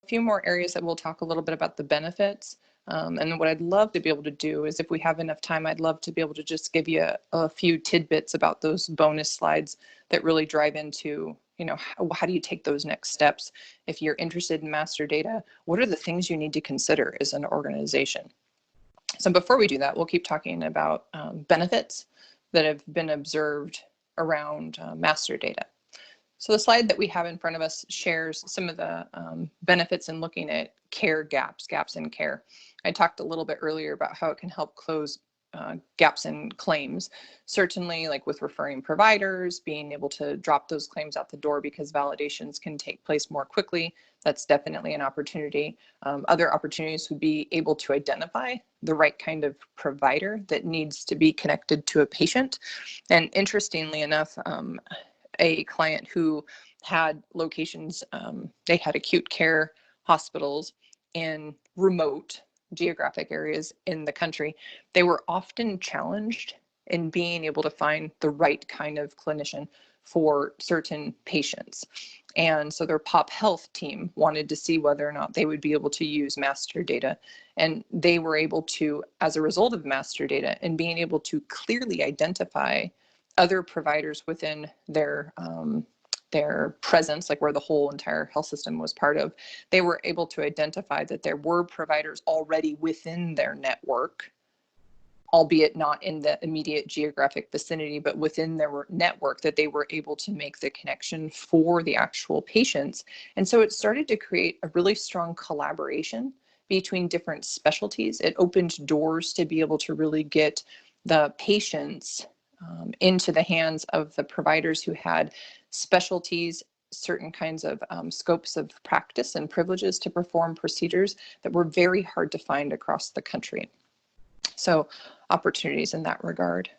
few more areas that we'll talk a little bit about the benefits. And what I'd love to be able to do is, if we have enough time, I'd love to be able to just give you a few tidbits about those bonus slides that really drive into, how do you take those next steps? If you're interested in master data, what are the things you need to consider as an organization? So before we do that, we'll keep talking about benefits that have been observed around master data. So the slide that we have in front of us shares some of the benefits in looking at care gaps in care. I talked a little bit earlier about how it can help close gaps in claims. Certainly, like with referring providers, being able to drop those claims out the door because validations can take place more quickly. That's definitely an opportunity. Other opportunities would be able to identify the right kind of provider that needs to be connected to a patient. And interestingly enough, a client who had locations, they had acute care hospitals in remote geographic areas in the country. They were often challenged in being able to find the right kind of clinician for certain patients. And so their pop health team wanted to see whether or not they would be able to use master data. And they were able to, as a result of master data and being able to clearly identify other providers within their presence, like where the whole entire health system was part of, they were able to identify that there were providers already within their network, albeit not in the immediate geographic vicinity, but within their network, that they were able to make the connection for the actual patients. And so it started to create a really strong collaboration between different specialties. It opened doors to be able to really get the patients into the hands of the providers who had specialties, certain kinds of scopes of practice and privileges to perform procedures that were very hard to find across the country. So opportunities in that regard.